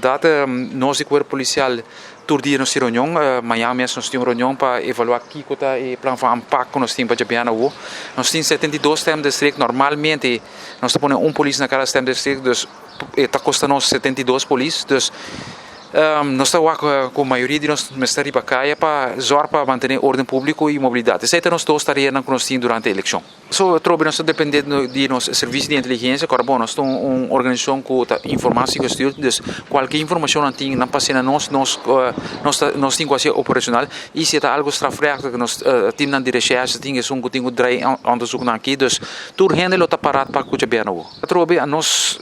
verdade, nós, o Corpo Policial, todo dia nós temos reunião, amanhã mesmo nós temos reunião para avaliar aqui o plano de impacto que nós temos para Jabiana. Nós temos 72 sistemas de distrito, normalmente nós temos polícia na cada sistema de distrito, então está custando 72 polícias. Nós estamos com a maioria de nós ministérios para caia para manter ordem público e mobilidade. Essa é a nossa tarefa que nós temos durante a eleição. Nós dependemos de nosso serviço de inteligência, agora nós temos uma organização com informação que estuda, qualquer informação que tem na página nós temos que ser operacional e se há algo extrafreco que nós temos de recherche, temos que ter onderzoek aqui, tudo rende está parado para o Jabiana.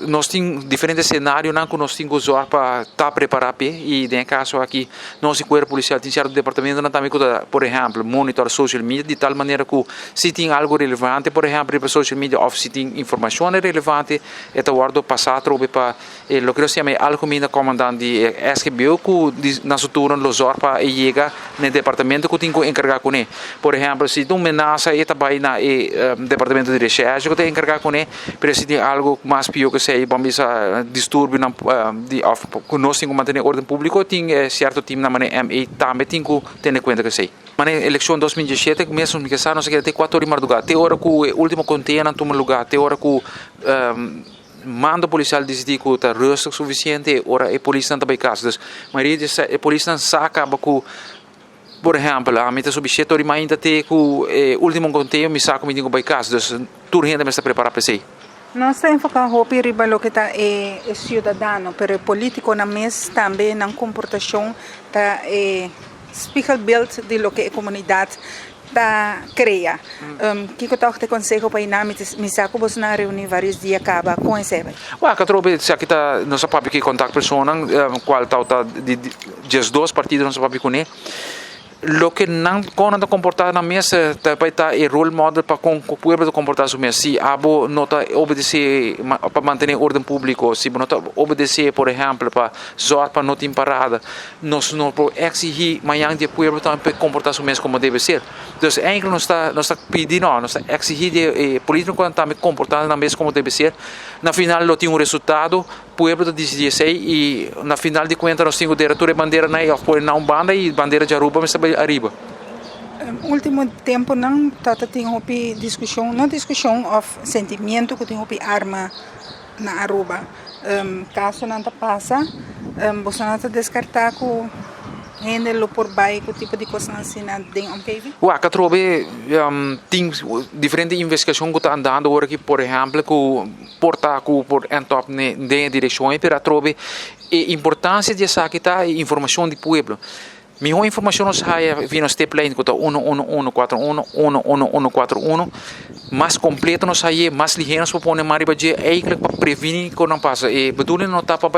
Nós temos diferentes cenários que nós temos que usar para estar preparado. E em caso aqui, nós o Corpo Policial tem certo departamento também que, por exemplo, monitor social media de tal maneira que se tem algo relevante, por exemplo, para social media, ou se tem informação relevante, é guardo passado para o que nós chamamos algo como comandante SGBU que na sua turno losor para chegar no departamento que tem que encarregar com ele. Por exemplo, se tem uma ameaça, vai no departamento de recherche que tem que encarregar com ele, mas se tem algo mais pior que sei, vamos a distúrbio que nós temos que manter ordem pública, tem certo time na maneira ME também tem que ter em conta que sei. Mas na eleição 2017, mesmo que nós queremos ter 4 horas de madrugada, até hora que o último container toma lugar, até hora que manda o policial decidir que está rusto o suficiente, ora a polícia não está bem caso. A maioria da polícia não sabe que, por exemplo, a meta subjeto de ainda tem que o último container me saca me digo bem caso, tudo gente está preparado para isso. Nós estamos focados riba lo que está é cidadão, mas político na mesa também na comportação tá spiegel beeld de lo que a comunidade tá cria. Que eu te aconselho para ir na mesa que você na reunir vários dias acaba com esse. Que trobe se aqui tá nossa papi que contato pessoa qual tá de 2 partidos nossa papi com ele. Lo que não quando comportar na mesa vai estar o role model para com o povo comportar se mesa. Se abo nota obedecer para manter ordem público, se nota obedecer, por exemplo, para zoar para não ter parada, nós não exigir amanhã de povo também comportar se mesa como deve ser. Então, ainda nós está pedindo, nós está exigir de político também comportar na mesa como deve ser. Na final, não tem resultado. O povo decide e na final de contas nós temos o diretor de bandeira na banda e bandeira de Aruba mas também arriba. Último tempo não tem uma discussão, não discussão of sentimento que tem uma arma na Aruba. Caso não passa, você não descartar que handle por baixo que tipo de coisa assim na dentro que trobe tem diferentes investigações que estão andando agora que por exemplo que porta por entop de direções para trobe a importância de essa que tá informação do povo. Melhor informação nós vimos no step line que está 11141 11141 mais completo nós mais ligeiro nós podemos mariba de para prevenir que não passa e bedoeling não está para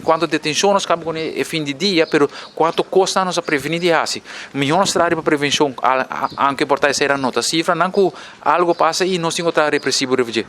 quanto detenção nós cabe com o fim de dia pero quanto custa nós prevenir de assim melhor nós trabalhar para prevenção anche portar essa nota cifra não que algo passa e nós temos que estar repressivo reviver